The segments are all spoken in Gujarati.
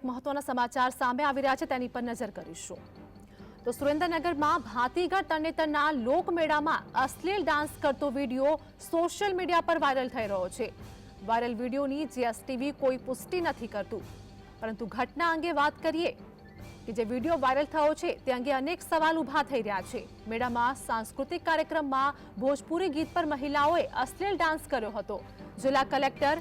મહત્વના સમાચાર સામે આવી રહ્યા છે તેની પર નજર કરીશું। તો સુરેન્દ્રનગરમાં ભાતીગળ તરણેતરના લોકમેળામાં અશ્લીલ ડાન્સ કરતો વિડીયો સોશિયલ મીડિયા પર વાયરલ થઈ રહ્યો છે। વાયરલ વિડીયોની જીએસટીવી કોઈ પુષ્ટિ નથી કરતું, પરંતુ ઘટના અંગે વાત કરીએ કે જે વિડીયો વાયરલ થયો છે તે અંગે અનેક સવાલ ઊભા થઈ રહ્યા છે। મેળામાં સાંસ્કૃતિક કાર્યક્રમમાં ભોજપુરી ગીત પર મહિલાઓએ અશ્લીલ ડાન્સ કર્યો હતો। જિલ્લા કલેક્ટર,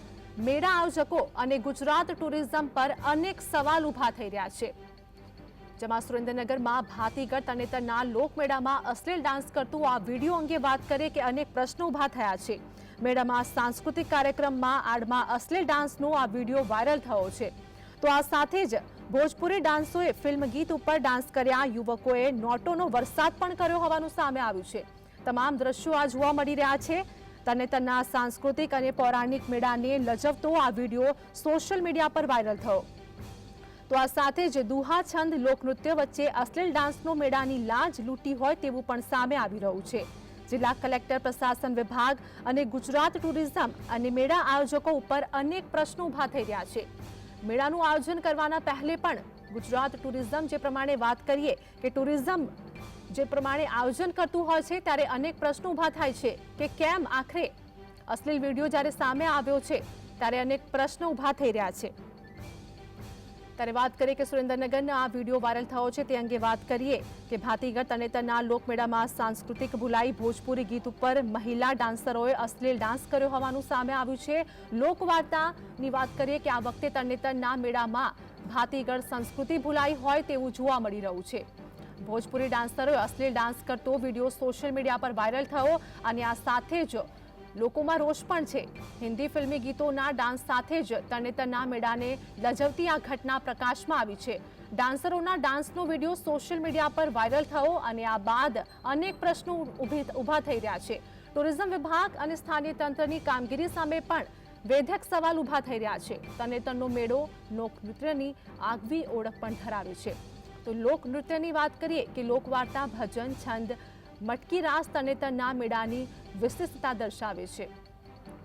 મેળા આયોજકો અને ગુજરાત ટુરિઝમ પર અનેક સવાલ ઊભા થઈ રહ્યા છે। જેમાં સુરેન્દ્રનગરમાં ભાતીગળ તરણેતરના લોકમેળામાં અશ્લીલ ડાન્સ કરતું આ વિડીયો અંગે વાત કરીએ કે અનેક પ્રશ્નો ઊભા થયા છે। મેળામાં સાંસ્કૃતિક કાર્યક્રમમાં આડમાં અશ્લીલ ડાન્સનો આ વિડીયો વાયરલ થયો છે। તો આ સાથે જ ભોજપુરી ડાન્સોએ ફિલ્મ ગીત ઉપર ડાન્સ કર્યા, યુવકોએ નોટોનો વરસાદ પણ કર્યો હોવાનું સામે આવ્યું છે। તમામ દ્રશ્યો આ જોવા મળી રહ્યા છે। તરણેતરના સાંસ્કૃતિક અને પૌરાણિક મેળાને લજવતો આ વિડીયો સોશિયલ મીડિયા પર વાયરલ થયો। તો આ સાથે જ દુહા છંદ લોકનૃત્ય વચ્ચે અશ્લીલ ડાન્સનો મેળાની લાજ લૂંટી હોય તેવું પણ સામે આવી રહ્યું છે। જિલ્લા કલેક્ટર, પ્રશાસન વિભાગ અને ગુજરાત ટુરિઝમ અને મેળા આયોજકો ઉપર અનેક પ્રશ્નો ઊભા થઈ રહ્યા છે। મેળાનું આયોજન કરવાના પહેલે પણ ગુજરાત ટુરિઝમ જે પ્રમાણે વાત કરીએ કે ટુરિઝમ જે પ્રમાણે આયોજન કરતું હોય છે ત્યારે અનેક પ્રશ્નો ઊભા થાય છે કે કેમ આખરે અશ્લીલ વિડીયો જ્યારે સામે આવ્યો છે ત્યારે અનેક પ્રશ્નો ઊભા થઈ રહ્યા છે। ત્યારે વાત કરીએ કે સુરેન્દ્રનગરના આ વિડીયો વાયરલ થયો છે તે અંગે વાત કરીએ કે ભાતીગળ તરણેતરના લોકમેળામાં સાંસ્કૃતિક ભુલાઈ ભોજપુરી ગીત ઉપર મહિલા ડાન્સરોએ અશ્લીલ ડાન્સ કર્યો હોવાનું સામે આવ્યું છે। લોકવાર્તાની વાત કરીએ કે આ વખતે તરણેતરના મેળામાં ભાતીગળ સંસ્કૃતિ ભુલાઈ હોય તેવું જોવા મળી રહ્યું છે। ભોજપુરી ડાન્સરોએ અશ્લીલ ડાન્સ કરતો વિડીયો સોશિયલ મીડિયા પર વાયરલ થયો અને આ સાથે જ લોકોમાં રોષ પણ છે। હિન્દી ફિલ્મી ગીતોના ડાન્સ સાથે જ તરણેતરના મેળાને લજવતી આ ઘટના પ્રકાશમાં આવી છે। ડાન્સરોના ડાન્સનો વિડીયો સોશિયલ મીડિયા પર વાયરલ થયો અને આ બાદ અનેક પ્રશ્નો ઊભા થઈ રહ્યા છે। ટુરિઝમ વિભાગ અને સ્થાનિય તંત્રની કામગીરી સામે પણ વેધક સવાલ ઊભા થઈ રહ્યા છે। તરણેતરનો મેળો લોકનૃત્યની આગવી ઓળખ પણ ધરાવે છે। તો લોકનૃત્યની વાત કરીએ કે લોકવાર્તા, ભજન, છંદ, મટકી રાસ તરણેતરના મેળાની વિશિષ્ટતા દર્શાવે છે।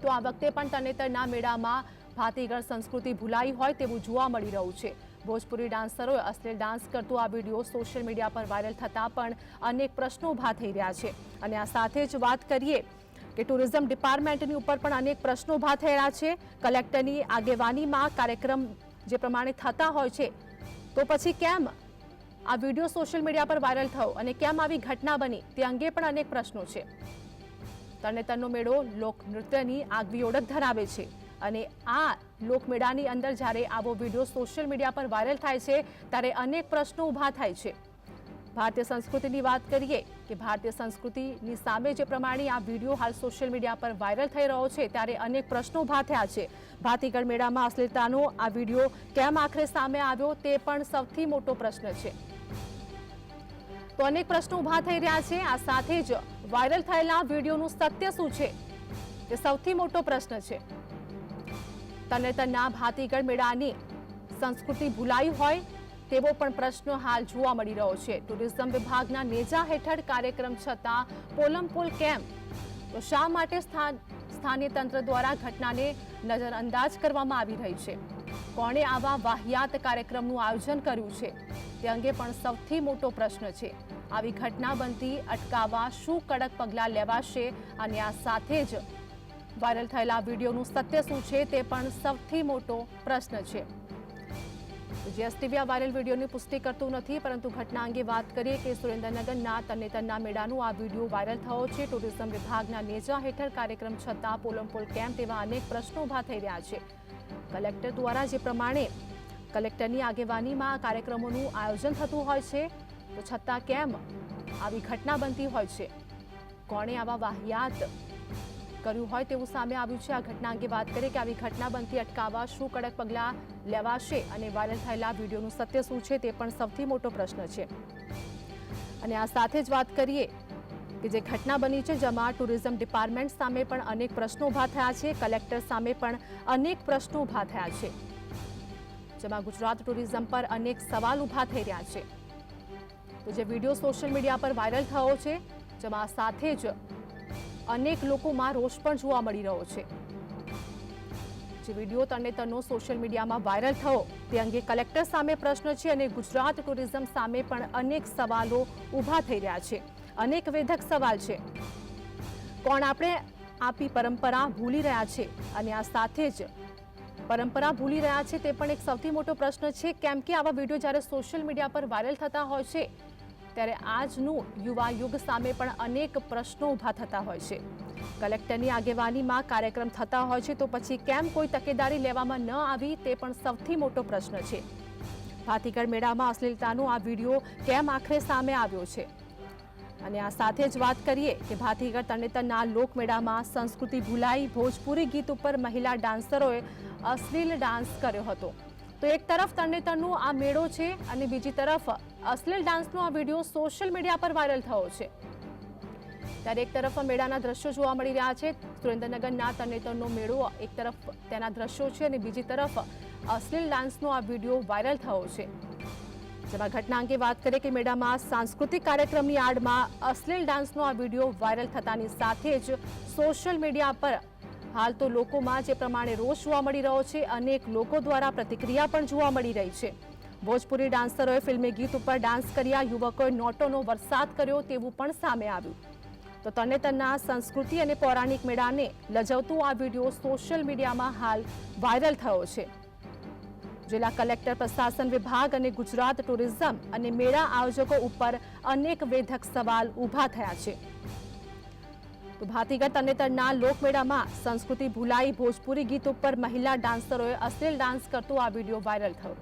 તો આ વખતે પણ તરણેતરના મેળામાં ભાતીગળ સંસ્કૃતિ ભૂલાઈ હોય તેવું જોવા મળી રહ્યું છે। ભોજપુરી ડાન્સરોએ અશ્લીલ ડાન્સ કરતો આ વિડીયો સોશિયલ મીડિયા પર વાયરલ થતાં પણ અનેક પ્રશ્નો ઊભા થઈ રહ્યા છે। અને આ સાથે જ વાત કરીએ કે ટુરિઝમ ડિપાર્ટમેન્ટની ઉપર પણ અનેક પ્રશ્નો ઊભા થઈ રહ્યા છે। કલેક્ટરની આગેવાનીમાં કાર્યક્રમ જે પ્રમાણે થતા હોય છે તો પછી કેમ આ વિડીયો સોશિયલ મીડિયા પર વાયરલ થયો અને કેમ આવી ઘટના બની તે અંગે પણ અનેક પ્રશ્નો છે। તરણેતરનો મેળો લોકનૃત્યની આગવી ઓળખ ધરાવે છે અને આ લોકમેળાની અંદર જ્યારે આવો વિડીયો સોશિયલ મીડિયા પર વાયરલ થાય છે ત્યારે અનેક પ્રશ્નો ઊભા થાય છે। ભારતીય સંસ્કૃતિની વાત કરીએ કે ભારતીય સંસ્કૃતિની સામે જે પ્રમાણે આ વિડીયો હાલ સોશિયલ મીડિયા પર વાયરલ થઈ રહ્યો છે ત્યારે અનેક પ્રશ્નો ઊભા થયા છે। ભાતીગળ મેળામાં અશ્લીલતાનો આ વિડીયો કેમ આખરે સામે આવ્યો તે પણ સૌથી મોટો પ્રશ્ન છે। તો અનેક પ્રશ્નો ઊભા થઈ રહ્યા છે। આ સાથે જ વાયરલ થયેલા વિડીયોનું સત્ય શું છે તે સૌથી મોટો પ્રશ્ન છે। તરણેતરના ભાતીગળ મેળાની સંસ્કૃતિ ભૂલાઈ હોય તેવો પણ પ્રશ્ન હાલ જોવા મળી રહ્યો છે। ટુરિઝમ વિભાગના નેજા હેઠળ કાર્યક્રમ છતાં પોલમપોલ કેમ? તો શા માટે સ્થાનિય તંત્ર દ્વારા ઘટનાને નજરઅંદાજ કરવામાં આવી રહી છે? કોણે આવા વાહિયાત કાર્યક્રમનું આયોજન કર્યું છે તે અંગે પણ સૌથી મોટો પ્રશ્ન છે। આવી ઘટના બનતી અટકાવવા શું કડક પગલાં લેવાશે? અને આ સાથે જ વાયરલ થયેલા વિડીયોનું સત્ય શું છે તે પણ સૌથી મોટો પ્રશ્ન છે। જીએસટીવી આ વાયરલ વિડીયોની પુષ્ટિ કરતું નથી, પરંતુ ઘટના અંગે વાત કરીએ કે સુરેન્દ્રનગરના તરણેતરના મેળાનો આ વિડીયો વાયરલ થયો છે। ટુરિઝમ વિભાગના નેજા હેઠળ કાર્યક્રમ છતાં પોલમપોલ કેમ તેવા અનેક પ્રશ્નો ઊભા થઈ રહ્યા છે। કલેક્ટર દ્વારા જે પ્રમાણે કલેક્ટરની આગેવાનીમાં કાર્યક્રમોનું આયોજન થતું હોય છે તો છતાં કેમ આવી ઘટના બનતી હોય છે? કોણે આવા વાહિયાત કર્યું હોય તેવું સામે આવ્યું છે। આ ઘટના અંગે વાત કરીએ કે આવી ઘટના બનતી અટકાવવા શું કડક પગલાં લેવાશે અને વાયરલ થયેલા વિડીયોનું સત્ય શું છે તે પણ સૌથી મોટો પ્રશ્ન છે। અને આ સાથે જ વાત કરીએ કે જે ઘટના બની છે જેમાં ટુરિઝમ ડિપાર્ટમેન્ટ સામે પણ અનેક પ્રશ્નો ઊભા થયા છે, કલેક્ટર સામે પણ અનેક પ્રશ્નો ઊભા થયા છે, જેમાં ગુજરાત ટુરિઝમ પર અનેક સવાલ ઊભા થઈ રહ્યા છે। તો જે વિડીયો સોશિયલ મીડિયા પર વાયરલ થયો છે જેમાં સાથે જ અનેક લોકોમાં રોષ પણ જોવા મળી રહ્યો છે। જે વિડીયો તરણેતરનો સોશિયલ મીડિયામાં વાયરલ થયો તે અંગે કલેક્ટર સામે પ્રશ્ન છે અને ગુજરાત ટુરિઝમ સામે પણ અનેક સવાલો ઊભા થઈ રહ્યા છે. અનેક વેધક સવાલ છે. કોણ આપણે આપી પરંપરા ભૂલી રહ્યા છે અને આ સાથે જ પરંપરા ભૂલી રહ્યા છે તે પણ એક સૌથી મોટો પ્રશ્ન છે. કેમ કે આવા વિડીયો જ્યારે સોશિયલ મીડિયા પર વાયરલ થતા હોય છે ત્યારે આજનું યુવા યુગ સામે પણ અનેક પ્રશ્નો ઊભા થતા હોય છે. કલેક્ટરની આગેવાનીમાં કાર્યક્રમ થતા હોય છે તો પછી કેમ કોઈ તકેદારી લેવામાં ન આવી તે પણ સૌથી મોટો પ્રશ્ન છે. ભાતીગળ મેળામાં અશ્લીલતાનો આ વિડીયો કેમ આખરે સામે આવ્યો છે? અને આ સાથે જ વાત કરીએ કે ભાતીગળ તરણેતરના લોકમેળામાં સંસ્કૃતિ ભૂલાઈ, ભોજપુરી ગીત ઉપર મહિલા ડાન્સરોએ અશ્લીલ ડાન્સ કર્યો હતો. તો એક તરફ તરણેતરનો આ મેળો છે અને બીજી તરફ અશ્લીલ ડાન્સનો આ વિડીયો સોશિયલ મીડિયા પર વાયરલ થયો છે. ત્યારે એક તરફ મેળાના દ્રશ્યો જોવા મળી રહ્યા છે. સુરેન્દ્રનગરના તરણેતરનો મેળો એક તરફ તેના દ્રશ્યો છે અને બીજી તરફ અશ્લીલ ડાન્સનો આ વિડીયો વાયરલ થયો છે. જેમાં ઘટના અંગે વાત કરીએ કે મેળામાં સાંસ્કૃતિક કાર્યક્રમની આડમાં અશ્લીલ ડાન્સનો આ વિડીયો વાયરલ થતાની સાથે જ સોશિયલ મીડિયા પર હાલ તો લોકોમાં જે પ્રમાણે રોષ જોવા મળી રહ્યો છે, અનેક લોકો દ્વારા પ્રતિક્રિયા પણ જોવા મળી રહી છે. ભોજપુરી ડાન્સરોએ ફિલ્મી ગીત ઉપર ડાન્સ કર્યા, યુવકોએ નોટોનો વરસાદ કર્યો તેવું પણ સામે આવ્યું. તો તરણેતરના સંસ્કૃતિ અને પૌરાણિક મેળાને લજવતો આ વિડીયો સોશિયલ મીડિયામાં હાલ વાયરલ થયો છે. જિલ્લા કલેક્ટર, પ્રશાસન વિભાગ અને ગુજરાત ટુરિઝમ અને મેળા આયોજકો ઉપર અનેક વેધક સવાલ ઊભા થયા છે. તો ભાતીગળ તરણેતરના લોકમેળામાં સંસ્કૃતિ ભૂલાઈ, ભોજપુરી ગીત ઉપર મહિલા ડાન્સરોએ અશ્લીલ ડાન્સ કરતો આ વિડીયો વાયરલ થયો.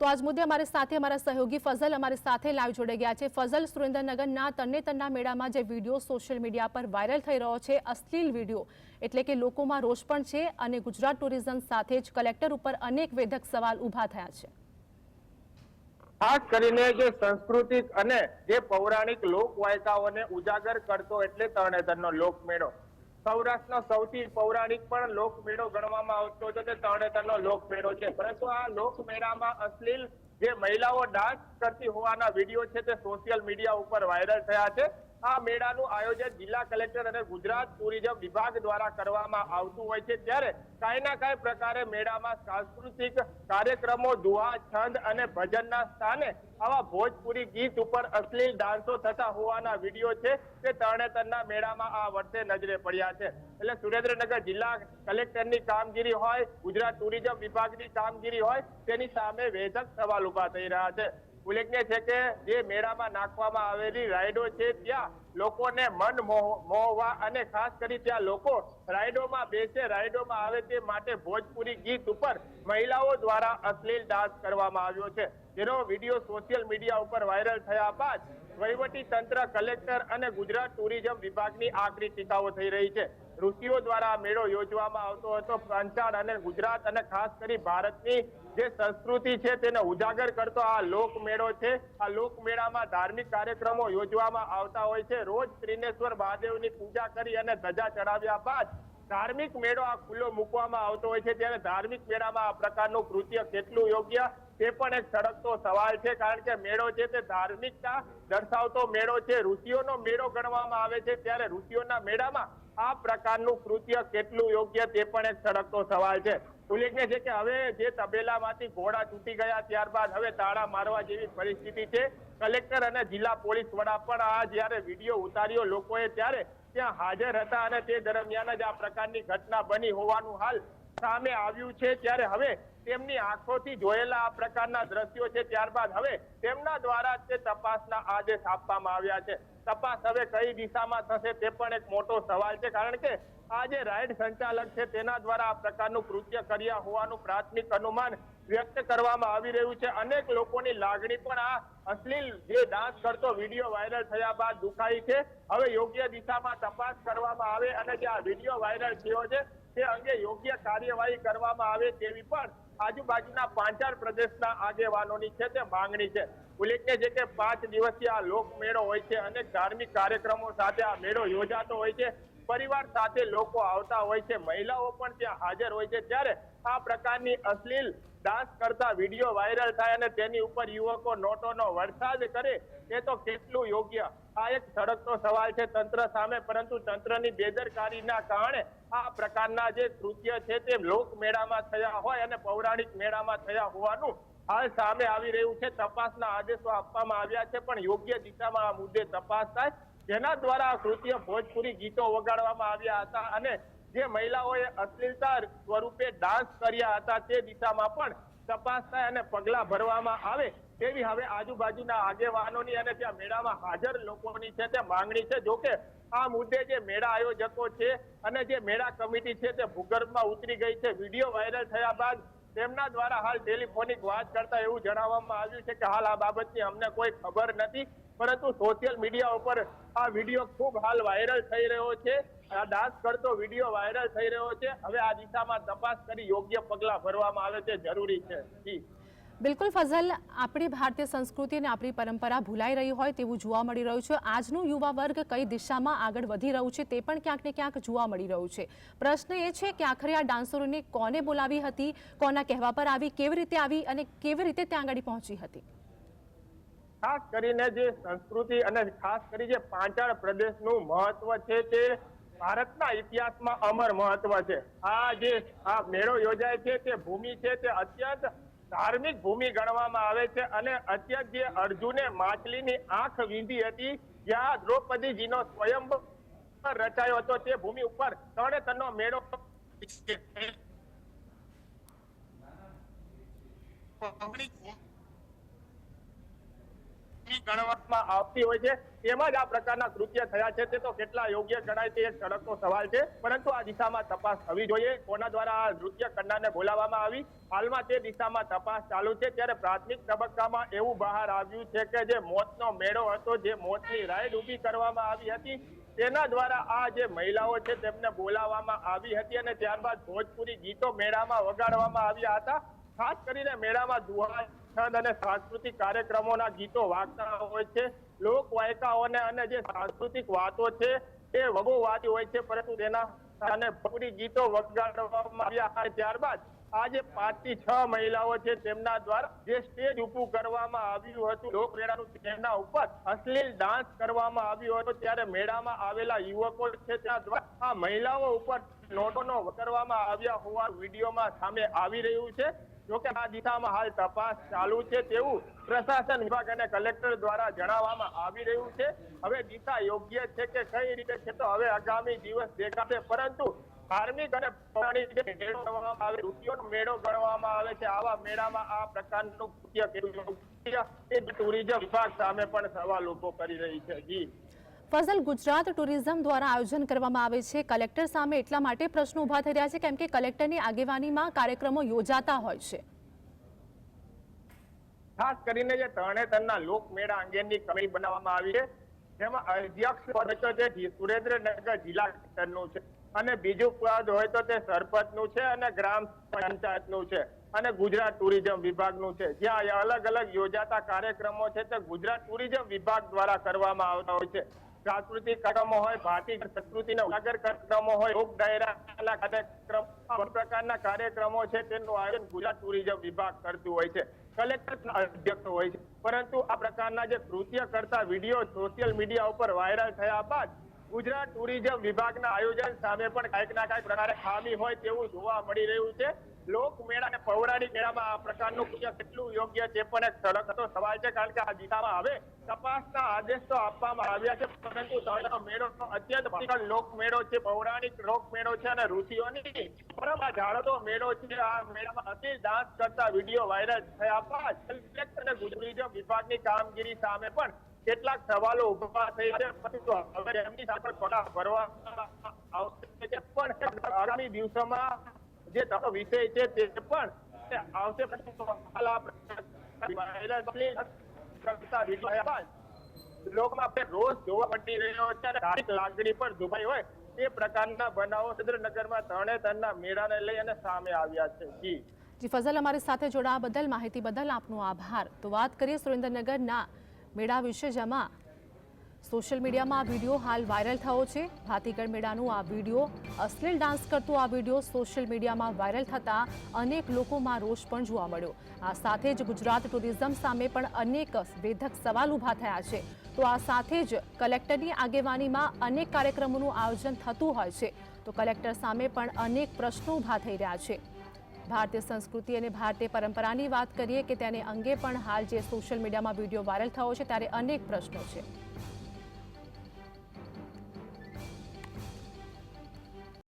તો આજ મુદ્દે અમારી સાથે અમારા સહયોગી ફઝલ અમારી સાથે લાઈવ જોડાઈ ગયા છે. ફઝલ, સુરેન્દ્રનગરના તરણેતરના મેળામાં જે વિડીયો સોશિયલ મીડિયા પર વાયરલ થઈ રહ્યો છે, અશ્લીલ વિડીયો, એટલે કે લોકોમાં રોષ પણ છે અને ગુજરાત ટુરિઝમ સાથે જ કલેક્ટર ઉપર અનેક વેધક સવાલ ઊભા થયા છે. ખાસ કરીને જે સાંસ્કૃતિક અને જે પૌરાણિક લોકવાયકાઓને ઉજાગર કરતો એટલે તરણેતરનો લોકમેળો. સૌરાષ્ટ્રનો સૌથી પૌરાણિક પણ લોકમેળો ગણવામાં આવતો હતો તે તરણેતરનો લોકમેળો છે. પરંતુ આ લોકમેળામાં અશ્લીલ જે મહિલાઓ ડાન્સ કરતી હોવાના વિડીયો છે તે સોશિયલ મીડિયા ઉપર વાયરલ થયા છે. આ મેળાનું આયોજન જિલ્લા કલેક્ટર અને ગુજરાત ટુરિઝમ વિભાગ દ્વારા કરવામાં આવતું હોય છે. ત્યારે કાંઈ ના કાંઈ પ્રકારે મેળામાં સાંસ્કૃતિક કાર્યક્રમો, દુહા, છંદ અને ભજનના સ્થાને આવા ભોજપુરી ગીત ઉપર અશ્લીલ ડાન્સો થતા હોવાના વિડીયો છે તે તરણેતરના મેળામાં આ વર્ષે નજરે પડ્યા છે. એટલે સુરેન્દ્રનગર જિલ્લા કલેક્ટરની કામગીરી હોય, ગુજરાત ટુરિઝમ વિભાગની કામગીરી હોય, તેની સામે વેધક સવાલ ઊભા થઈ રહ્યા છે. ઉલ્લેખનીય છે કે જે મેળામાં નાખવામાં આવેલી રાઇડો છે ત્યાં લોકોને મન મોહવા અને ખાસ કરી ત્યાં લોકો રાઇડોમાં બેસે, રાઇડોમાં આવે તે માટે ભોજપુરી ગીત ઉપર મહિલાઓ દ્વારા અશ્લીલ ડાન્સ કરવામાં આવ્યો છે. જેનો વિડીયો સોશિયલ મીડિયા ઉપર વાયરલ થયા બાદ વહીવટી તંત્ર, કલેક્ટર અને ગુજરાત ટુરિઝમ વિભાગની આકરી ટીકાઓ થઈ રહી છે. ઋષિઓ દ્વારા મેળો યોજવામાં આવતો હતો. પંચાળ અને ગુજરાત અને ખાસ કરી ભારતની જે સંસ્કૃતિ છે તેને ઉજાગર કરતો આ લોકમેળો છે. આ લોકમેળામાં ધાર્મિક કાર્યક્રમો યોજવામાં આવતા હોય છે. રોજ ત્રિનેશ્વર મહાદેવની પૂજા કરી અને ધજા ચડાવ્યા બાદ ધાર્મિક મેળો આ ખુલ્લો મૂકવામાં આવતો હોય છે. ત્યારે ધાર્મિક મેળામાં આ પ્રકારનું કૃત્ય કેટલું યોગ્ય તે પણ એક સળગતો સવાલ છે. કારણ કે મેળો છે તે ધાર્મિકતા દર્શાવતો મેળો છે, ઋષિઓનો મેળો ગણવામાં આવે છે. ત્યારે ઋષિઓના મેળામાં આ પ્રકારનું કૃત્ય કેટલું યોગ્ય તે પણ એક સળગતો સવાલ છે. ઉલ્લેખનીય છે કે હવે જે તબેલામાંથી ઘોડા તૂટી ગયા ત્યારબાદ હવે તાળા મારવા જેવી પરિસ્થિતિ છે. કલેક્ટર અને જિલ્લા પોલીસ વડા પણ આ જ્યારે વિડીયો ઉતાર્યો લોકોએ ત્યારે ત્યાં હાજર હતા અને તે દરમિયાન જ આ પ્રકારની ઘટના બની હોવાનું હાલ સામે આવ્યું છે. ત્યારે હવે તેમની આંખોથી જોયેલા આ પ્રકારના દ્રશ્યો છે ત્યારબાદ હવે તેમના દ્વારા તે તપાસના આદેશ આપવામાં આવ્યા છે. તપાસ હવે કઈ દિશામાં થશે તે પણ એક મોટો સવાલ છે. કારણ કે આ જે રાઇડ સંચાલક છે તેના દ્વારા આ પ્રકારનું કૃત્ય કર્યા હોવાનું પ્રાથમિક અનુમાન વ્યક્ત કરવામાં આવી રહ્યું છે. અનેક લોકોની લાગણી પણ આ અશ્લીલ જે ડાન્સ કરતો વિડીયો વાયરલ થયા બાદ દુખાઈ છે. હવે યોગ્ય દિશામાં તપાસ કરવામાં આવે અને જે આ વિડીયો વાયરલ થયો છે તે અંગે યોગ્ય કાર્યવાહી કરવામાં આવે તેવી પણ આજુબાજુના પાંચાળ પ્રદેશના આગેવાનોની છે તે માંગણી છે. ઉલ્લેખનીય છે કે 5 દિવસીય આ લોકમેળો હોય છે. અનેક ધાર્મિક કાર્યક્રમો સાથે આ મેળો યોજાતો હોય છે. પરિવાર સાથે લોકો આવતા હોય છે, મહિલાઓ પણ ત્યાં હાજર હોય છે, ત્યારે આ પ્રકારની અશ્લીલ ડાન્સ કરતા વિડીયો વાયરલ થાય અને તેની ઉપર યુવકો નોટોનો વરસાદ કરે એ તો કેટલું યોગ્ય? આ એક સળગતો સવાલ છે તંત્ર સામે, પરંતુ તંત્રની બેદરકારીના કારણે આ પ્રકારના જે કૃત્ય છે તે લોકમેળામાં થયા હોય અને પૌરાણિક મેળામાં થયા હોવાનું હાલ સામે આવી રહ્યું છે. તપાસના આદેશો આપવામાં આવ્યા છે, પણ યોગ્ય દિશામાં આ મુદ્દે તપાસ થાય, જેના દ્વારા કૃત્ય ભોજપુરી ગીતો વગાડવામાં આવ્યા હતા અને જે મહિલાઓએ અશ્લીલતા સ્વરૂપે ડાન્સ કર્યા હતા તે દિશામાં પણ તપાસ થાય અને પગલા ભરવામાં આવે તેવી હવે આજુબાજુના આગેવાનોની અને ત્યાં મેળામાં હાજર લોકોની છે તે માંગણી છે. જોકે આ મુદ્દે જે મેળા આયોજકો છે અને જે મેળા કમિટી છે તે ભૂગર્ભમાં ઉતરી ગઈ છે. વિડીયો વાયરલ થયા બાદ તેમના દ્વારા હાલ ટેલિફોનિક વાત કરતા એવું જણાવવામાં આવ્યું છે કે હાલ આ બાબતની અમને કોઈ ખબર નથી, પરંતુ સોશિયલ મીડિયા ઉપર આ વિડીયો ખૂબ હાલ વાયરલ થઈ રહ્યો છે. આ ડાન્સ કરતો વિડીયો વાયરલ થઈ રહ્યો છે. હવે આ દિશામાં તપાસ કરી યોગ્ય પગલાં ભરવામાં આવે તે જરૂરી છે. જી બિલકુલ ફઝલ, આપણી ભારતીય સંસ્કૃતિ અને આપણી પરંપરા ભૂલાઈ રહી હોય તેવું જોવા મળી રહ્યું છે. આજનું યુવા વર્ગ કઈ દિશામાં આગળ વધી રહ્યું છે તે પણ ક્યાંક ને ક્યાંક જોવા મળી રહ્યું છે. પ્રશ્ન એ છે કે આખરે આ ડાન્સરોને કોને બોલાવી હતી, કોના કહેવા પર આવી, કેવી રીતે આવી અને કેવી રીતે ત્યાં આગળ પહોંચી હતી? ખાસ કરીને જે સંસ્કૃતિ અને ખાસ કરી જે પાંચાળ પ્રદેશનું મહત્વ છે તે ભારતના ઇતિહાસમાં અમર મહત્વ છે. આ મેળો યોજાય છે તે ભૂમિ છે તે અત્યંત ધાર્મિક ભૂમિ ગણવામાં આવે છે અને અત્યંત જે અર્જુને માછલીની આંખ વીંધી હતી, જ્યાં દ્રૌપદીજીનો સ્વયંવર રચાયો હતો, તે ભૂમિ ઉપર તરણેતરનો મેળો ગણવામાં આવતી હોય છે. તેમાં જ આ પ્રકારના કૃત્ય થયા છે તે તો કેટલા યોગ્ય ગણાય તે એક સળગતો સવાલ છે, પરંતુ આ દિશામાં તપાસ થવી જોઈએ. કોના દ્વારા આ નૃત્ય કરનારને બોલાવવામાં આવી, હાલમાં તે દિશામાં તપાસ ચાલુ છે. ત્યારે પ્રાથમિક તબક્કામાં એવું બહાર આવ્યું છે કે જે મોતનો મેળો હતો, જે મોતની રાઈડ ઊભી કરવામાં આવી હતી, તેના દ્વારા આ જે મહિલાઓ છે તેમને બોલાવવામાં આવી હતી અને ત્યારબાદ ભોજપુરી ગીતો મેળામાં વગાડવામાં આવ્યા હતા. ખાસ કરીને મેળામાં દુહા અને સાંસ્કૃતિક કાર્યક્રમોના ગીતો વાગતા હોય છે. લોકવાયકાઓને અને જે સાંસ્કૃતિક વાતો છે તે વગોવાતી હોય છે, પરંતુ તેના અને ભોજપુરી ગીતો વગાડવામાં આવ્યા. ત્યારબાદ આ જે 5 થી 6 મહિલાઓ છે તેમના દ્વારા જે સ્ટેજ ઊભું કરવામાં આવ્યું હતું લોકમેળાનું, તેના ઉપર અશ્લીલ ડાન્સ કરવામાં આવ્યો હતો. ત્યારે મેળામાં આવેલા યુવકો છે તેના દ્વારા આ મહિલાઓ ઉપર નોટોનો વગાડવામાં આવ્યા હોવાનું વિડીયોમાં સામે આવી રહ્યું છે. જોકે આ દિશામાં હાલ તપાસ ચાલુ છે તેવું પ્રશાસન વિભાગ અને કલેક્ટર દ્વારા જણાવવામાં આવી રહ્યું છે. હવે દિશા યોગ્ય છે કે કઈ રીતે છે તો હવે આગામી દિવસ દેખાશે, પરંતુ ધાર્મિક અને પૌરાણિક જે મેળો ગણવામાં આવે, રૂપિયોનો મેળો ગણવામાં આવે છે, આવા મેળામાં આ પ્રકારનું કૃત્ય કેવું યોગ્ય એ ટુરિઝમ વિભાગ સામે પણ સવાલ ઉભો કરી રહી છે. જી ફઝલ, ગુજરાત ટુરિઝમ દ્વારા આયોજન કરવામાં આવે છે, કલેક્ટર સામે એટલા માટે પ્રશ્નો ઉભા થઈ રહ્યા છે કેમ કે કલેક્ટરની આગેવાનીમાં કાર્યક્રમો યોજાતા હોય છે. ખાસ કરીને જે તરણેતરના લોકમેળા અંગેની કમિટી બનાવવામાં આવી છે, જેમાં અધ્યક્ષ પદ છે સુરેન્દ્રનગર જિલ્લા કલેક્ટરનું છે અને બીજું પદ હોય તો તે સરપંચનું છે અને ગ્રામ પંચાયતનું છે અને ગુજરાત ટુરિઝમ વિભાગનું છે. જ્યાં અલગ અલગ યોજાતા કાર્યક્રમો છે તે ગુજરાત ટુરિઝમ વિભાગ દ્વારા કરવામાં આવતા હોય છે. સાંસ્કૃતિક કાર્યક્રમો હોય, ભારતીય સંસ્કૃતિના ઉજાગર કાર્યક્રમો હોય, લોક ડાયરાના કાર્યક્રમ, આ પ્રકારના કાર્યક્રમો છે તેનું આયોજન ગુજરાત ટુરિઝમ વિભાગ કરતું હોય છે. કલેક્ટર અધ્યક્ષ હોય છે, પરંતુ આ પ્રકારના જે કૃત્ય કરતા વિડીયો સોશિયલ મીડિયા ઉપર વાયરલ થયા બાદ ગુજરાત ટુરિઝમ વિભાગના આયોજન સામે પણ કાંઈક ના કાંઈક પ્રકારે ખામી હોય તેવું જોવા મળી રહ્યું છે. લોકમેળા અને પૌરાણિક મેળામાં આ પ્રકારનું કૃત્ય કેટલું યોગ્ય તે પણ એક સળગતો સવાલ છે, કારણ કે આ દિશામાં હવે તપાસના આદેશ તો આપવામાં આવ્યા છે, પરંતુ તરણેતરનો મેળો અત્યંત ભયંકર લોકમેળો છે, પૌરાણિક લોકમેળો છે અને ઋષિઓની પરંપરા જાળવતો મેળો છે. આ મેળામાં અતિ ડાન્સ કરતા વિડીયો વાયરલ થયા બાદ કલેક્ટર અને ટુરિઝમ વિભાગની કામગીરી સામે પણ કેટલાક સવાલો ઉભા થયા છે, પરંતુ હવે એમની સાથે પગલા ભરવામાં આવશે. પણ આગામી દિવસોમાં જે વિષય છે તે પણ આવશે, લોકોમાં રોષ જોવા મળી રહ્યો છે અને ધાર્મિક લાગણી પણ દુભાઈ હોય તે પ્રકારના બનાવો સુરેન્દ્રનગરમાં તરણેતરના મેળાને લઈ અને સામે આવ્યા છે. જી ફઝલ, અમારી સાથે જોડાવા બદલ, માહિતી બદલ આપનો આભાર. તો વાત કરીએ સુરેન્દ્રનગરના મેળા વિશે, જેમાં સોશિયલ મીડિયામાં આ વિડીયો હાલ વાયરલ થયો છે. ભાતીગળ મેળાનું આ વિડીયો અશ્લીલ ડાન્સ કરતો આ વિડીયો સોશિયલ મીડિયામાં વાયરલ થતાં અનેક લોકોમાં રોષ પણ જોવા મળ્યો. આ સાથે જ ગુજરાત ટુરિઝમ સામે પણ અનેક વેધક સવાલ ઊભા થયા છે. તો આ સાથે જ કલેક્ટરની આગેવાનીમાં અનેક કાર્યક્રમોનું આયોજન થતું હોય છે. તો કલેક્ટર સામે પણ અનેક પ્રશ્નો ઊભા થઈ રહ્યા છે. ભારતીય સંસ્કૃતિ અને ભારતીય પરંપરાની વાત કરીએ કે તેને અંગે પણ હાલ જે સોશિયલ મીડિયામાં વિડીયો વાયરલ થયો છે ત્યારે અનેક પ્રશ્નો છે.